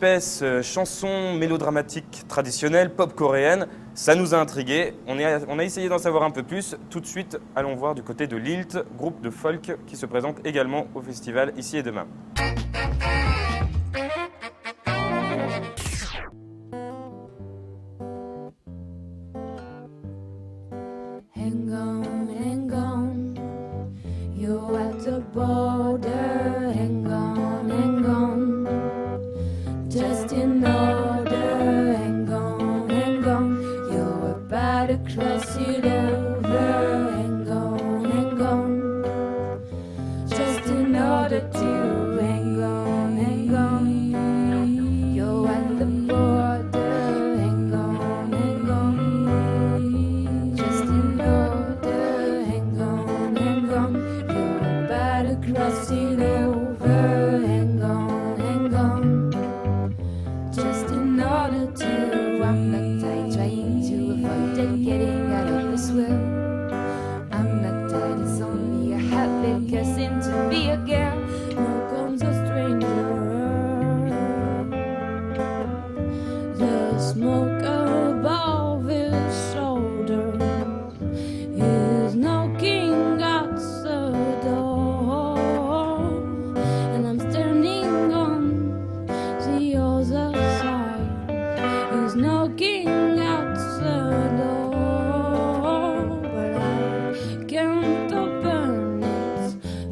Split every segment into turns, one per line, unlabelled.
MySpace, chanson mélodramatique traditionnelle, pop coréenne. Ça nous a intrigués. On a essayé d'en savoir un peu plus. Tout de suite, allons voir du côté de Lilt, groupe de folk qui se présente également au festival Ici et Demain.
Hang on, you're at the border. Hang on, just in order. Hang on, you're about to cross it over. Hang on, just in order to. Hang on, you're at the border. Hang on, just in order. Hang on, you're about to cross it over. Hang on, just in order to. I'm not trying to avoid it, getting out of this world. I'm not tired, it's only a habit, guessing to be a girl. Now comes a stranger. The smoke above his shoulder is knocking at the door, and I'm standing on the other side. He's knocking at the door, but I can't open it.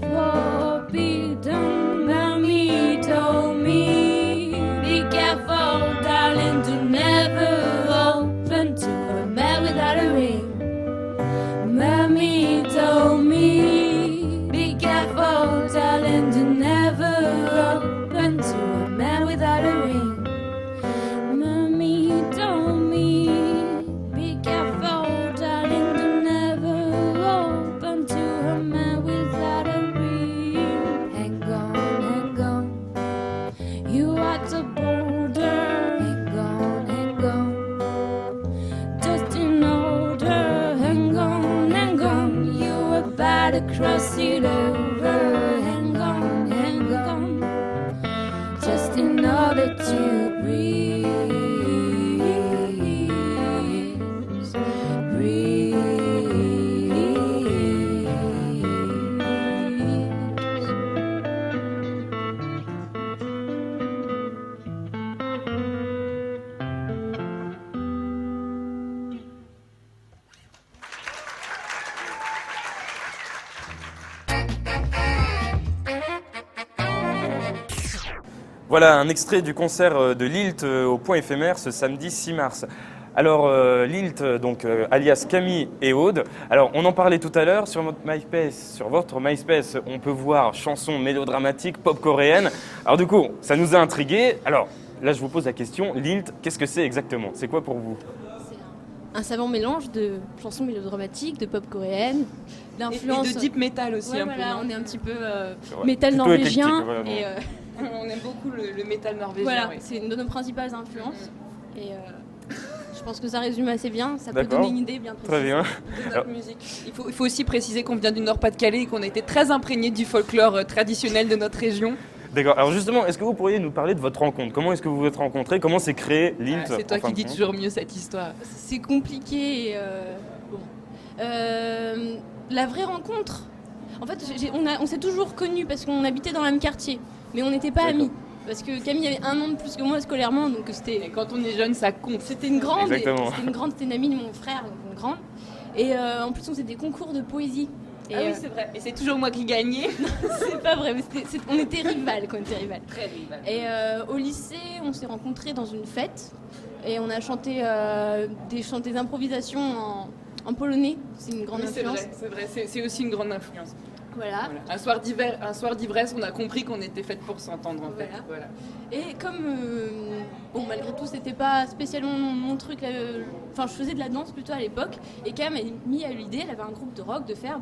Forbidden. Mommy told me, be careful, darling, to never open to a man without a ring. Mommy told me, be careful, darling, to never open to a man without a ring. Mommy told me, be careful, darling, to never open to a man without a ring. Hang on, you at the border. Hang on, just in order. Hang on, you about to cross it over. Hang on, just in order to breathe.
Voilà un extrait du concert de Lilt au Point éphémère ce samedi 6 mars. Alors Lilt, donc alias Camille et Aude. Alors on en parlait tout à l'heure sur votre MySpace, on peut voir chansons mélodramatiques pop coréennes. Alors du coup, ça nous a intrigués. Alors là, je vous pose la question, Lilt, qu'est-ce que c'est exactement? C'est quoi pour vous?
Un savant mélange de chansons mélodramatiques, de pop coréenne, d'influence.
Et de deep metal aussi,
ouais,
un
voilà,
peu.
on est un petit peu
Plutôt
métal norvégien.
éclectique, voilà,
Et,
On aime beaucoup le métal norvégien.
voilà,
oui.
c'est une de nos principales influences. Et je pense que ça résume assez bien. Ça peut
D'accord.
donner une idée bien précise.
Très bien.
De notre
Alors-
musique. Il faut aussi préciser qu'on vient du Nord-Pas-de-Calais et qu'on a été très imprégnés du folklore traditionnel de notre région.
D'accord. Alors justement, est-ce que vous pourriez nous parler de votre rencontre? Comment est-ce que vous vous êtes rencontrés? Comment s'est créé Lilt?
C'est toi
en fin
qui
de
dis
compte
toujours mieux cette histoire.
C'est compliqué. Et, bon. La vraie rencontre, en fait, on s'est toujours connus parce qu'on habitait dans le même quartier, mais on n'était pas
D'accord.
amis. Parce que Camille avait un an de plus que moi scolairement, donc
Et
c'était
quand on est jeune, ça compte.
une grande.
Exactement.
C'était une amie de mon frère, donc une grande. Et en plus, on faisait des concours de poésie. Et,
Ah oui, c'est vrai. Et c'est toujours moi qui gagnais.
c'est pas vrai, mais on était rivales quand on était rivales.
Très rival.
Et au lycée, on s'est rencontrés dans une fête et on a chanté des improvisations en polonais. C'est une grande
Oui, c'est
influence.
vrai, c'est vrai. C'est aussi une grande influence.
Voilà.
Voilà. Un soir d'ivresse, on a compris qu'on était faites pour s'entendre en fait. Voilà.
Et comme, bon, malgré tout, c'était pas spécialement mon truc. Enfin, je faisais de la danse plutôt à l'époque. Et Cam m'a mis à l'idée, elle avait un groupe de rock, de faire,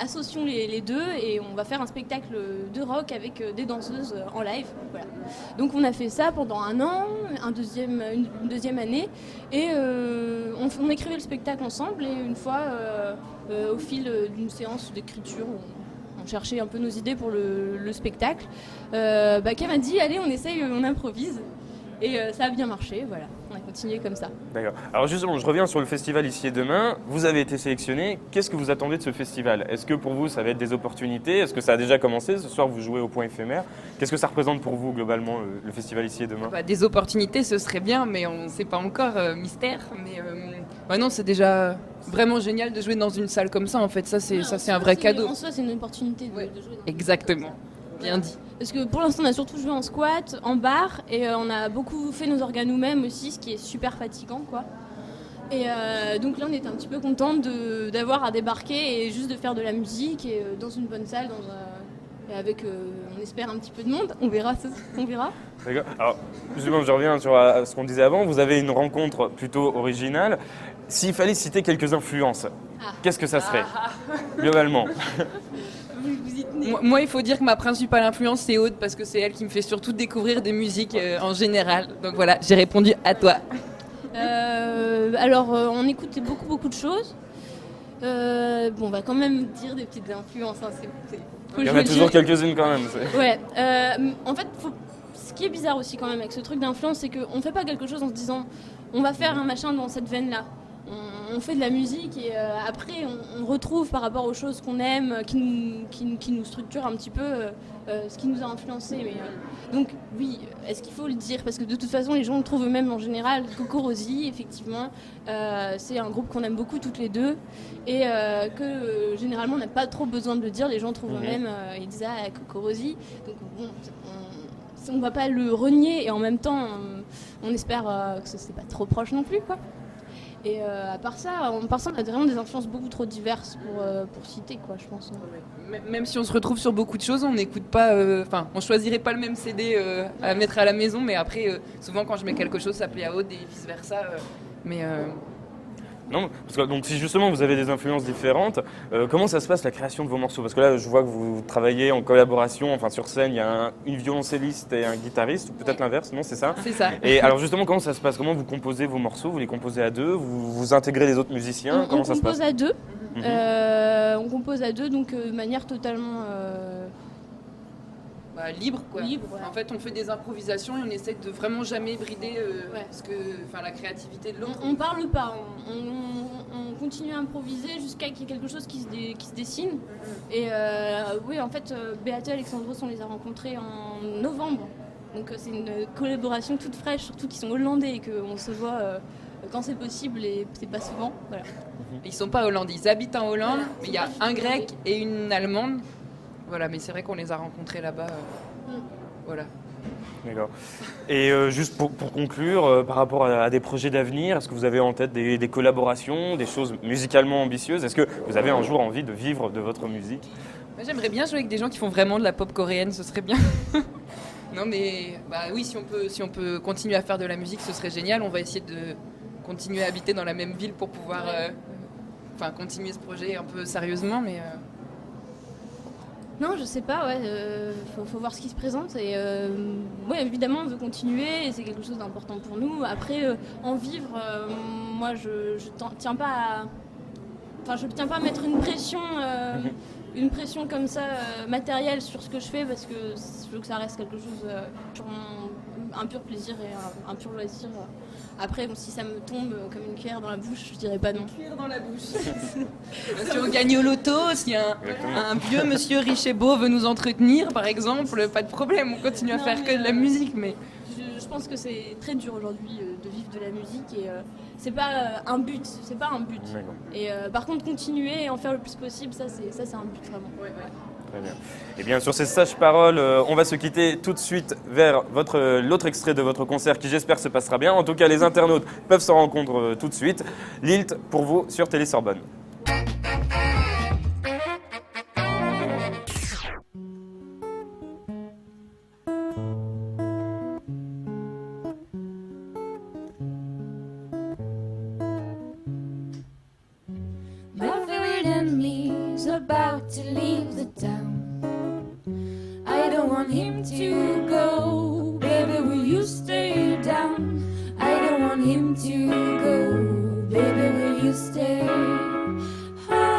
associons les deux et on va faire un spectacle de rock avec des danseuses en live. Voilà. Donc on a fait ça pendant un an, une deuxième année. Et on écrivait le spectacle ensemble. Et une fois, au fil d'une séance d'écriture, on cherchait un peu nos idées pour le spectacle. Kev a dit allez, on essaye, on improvise. Et ça a bien marché, voilà, on a continué comme ça.
D'accord. Alors justement, je reviens sur le festival Ici et Demain. Vous avez été sélectionné. Qu'est-ce que vous attendez de ce festival? Est-ce que pour vous, ça va être des opportunités? Est-ce que ça a déjà commencé? Ce soir, vous jouez au Point Éphémère. Qu'est-ce que ça représente pour vous, globalement, le festival Ici et Demain?
Des opportunités, ce serait bien, mais on ne sait pas encore, mystère. Mais non, c'est déjà vraiment génial de jouer dans une salle comme ça, en fait. Ça, c'est un vrai cadeau.
En soi, c'est une opportunité de jouer.
Exactement, bien dit.
Parce que pour l'instant, on a surtout joué en squat, en bar, et on a beaucoup fait nos orgas nous-mêmes aussi, ce qui est super fatigant, quoi. Et donc là, on était un petit peu contents d'avoir à débarquer et juste de faire de la musique et dans une bonne salle, et avec, on espère, un petit peu de monde. On verra.
D'accord. Alors, justement, je reviens sur ce qu'on disait avant. Vous avez une rencontre plutôt originale. S'il fallait citer quelques influences, qu'est-ce que ça serait, globalement?
Vous y tenez.
Moi, il faut dire que ma principale influence, c'est Aude, parce que c'est elle qui me fait surtout découvrir des musiques en général. Donc voilà, j'ai répondu à toi.
Alors, on écoute beaucoup de choses. On va quand même dire des petites influences. Hein,
Il y en a toujours quelques-unes quand même.
Ouais. En fait, ce qui est bizarre aussi quand même avec ce truc d'influence, c'est qu'on ne fait pas quelque chose en se disant on va faire un machin dans cette veine-là. On fait de la musique et après on retrouve par rapport aux choses qu'on aime, qui nous structurent un petit peu ce qui nous a influencé. Donc oui, est-ce qu'il faut le dire? Parce que de toute façon les gens le trouvent eux-mêmes en général. Coco Rosie, effectivement, c'est un groupe qu'on aime beaucoup toutes les deux et que généralement on n'a pas trop besoin de le dire. Les gens trouvent eux-mêmes, ils disent Coco Rosie. Donc bon, on va pas le renier et en même temps on espère que c'est pas trop proche non plus, quoi. Et à part ça, on a vraiment des influences beaucoup trop diverses pour citer, quoi, je pense.
Même si on se retrouve sur beaucoup de choses, on n'écoute pas. On choisirait pas le même CD à mettre à la maison, mais après, souvent quand je mets quelque chose, ça plaît à Aude et vice versa.
Non, parce que donc si justement vous avez des influences différentes, comment ça se passe la création de vos morceaux? Parce que là, je vois que vous travaillez en collaboration, enfin sur scène, il y a une violoncelliste et un guitariste, ou peut-être l'inverse, non, c'est ça?
C'est ça.
Et alors justement, comment ça se passe? Comment vous composez vos morceaux? Vous les composez à deux? Vous intégrez les autres musiciens? Comment ça se passe?
On compose à deux. On compose à deux, donc de manière totalement
libre, quoi.
Libre, ouais.
En fait, on fait des improvisations et on essaie de vraiment jamais brider la créativité de l'autre.
On parle pas, on continue à improviser jusqu'à qu'il y ait quelque chose qui se dessine. Et oui, en fait, Beate et Alexandros, on les a rencontrés en novembre. Donc c'est une collaboration toute fraîche, surtout qu'ils sont hollandais et qu'on se voit quand c'est possible et c'est pas souvent. Voilà.
Ils sont pas hollandais, ils habitent en Hollande, mais il y a un grec et une allemande. Voilà, mais c'est vrai qu'on les a rencontrés là-bas. Voilà.
D'accord. Et juste pour conclure, par rapport à des projets d'avenir, est-ce que vous avez en tête des collaborations, des choses musicalement ambitieuses? Est-ce que vous avez un jour envie de vivre de votre musique?
Moi, j'aimerais bien jouer avec des gens qui font vraiment de la pop coréenne, ce serait bien. Non mais oui, si on peut continuer à faire de la musique, ce serait génial. On va essayer de continuer à habiter dans la même ville pour pouvoir continuer ce projet un peu sérieusement, mais...
Non, je sais pas, faut voir ce qui se présente. Et évidemment, on veut continuer et c'est quelque chose d'important pour nous. Après, en vivre, moi, je tiens pas à mettre une pression comme ça matérielle sur ce que je fais parce que je veux que ça reste quelque chose un pur plaisir et un pur loisir. Après, si ça me tombe comme une cuillère dans la bouche, je dirais pas non.
Une cuillère dans la bouche. Si on gagne au loto, si un vieux monsieur riche et beau veut nous entretenir, par exemple, pas de problème, on continue à faire que de la musique. Mais
je pense que c'est très dur aujourd'hui de vivre de la musique et c'est pas un but. Et par contre, continuer et en faire le plus possible, ça c'est un but vraiment. Ouais.
Très bien. Et bien sur ces sages paroles, on va se quitter tout de suite vers l'autre extrait de votre concert qui j'espère se passera bien. En tout cas, les internautes peuvent s'en rendre compte tout de suite. Lilt pour vous sur Télé Sorbonne.
My favorite enemy's about to leave the town. I don't want him to go, baby, will you stay down? I don't want him to go, baby, will you stay? Hi.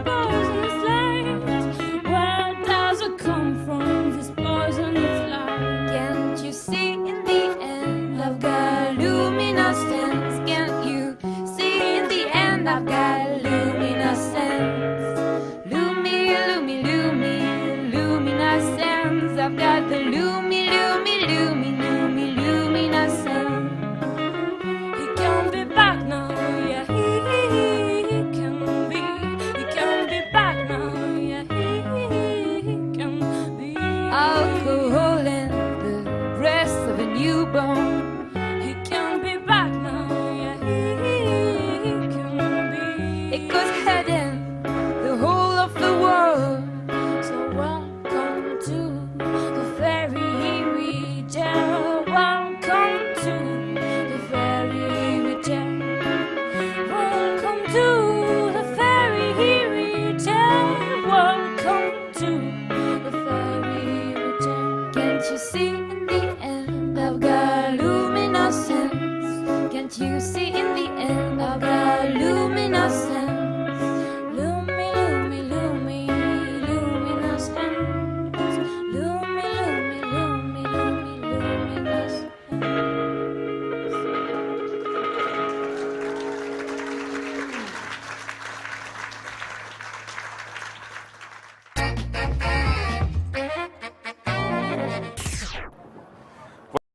this poisonous light? Where does it come from, this poisonous light? Can't you see in the end I've got luminescence? Can't you see in the end I've got luminescence? Lumi, lumi, lumi, luminescence. I've got the lumi, lumi, lumi, lumi, luminescence. He can't be back now, yeah, he can be. He can't be back now, yeah, he can be. Alcohol and the breast of a newborn. He can't be back now, yeah, he can be. It goes head in the whole of the world. So welcome to the fairy region. Welcome to the fairy region. Welcome to the fairy region. Welcome to the fairy region. Can't you see in the end I've got luminescence? Can't you see in the end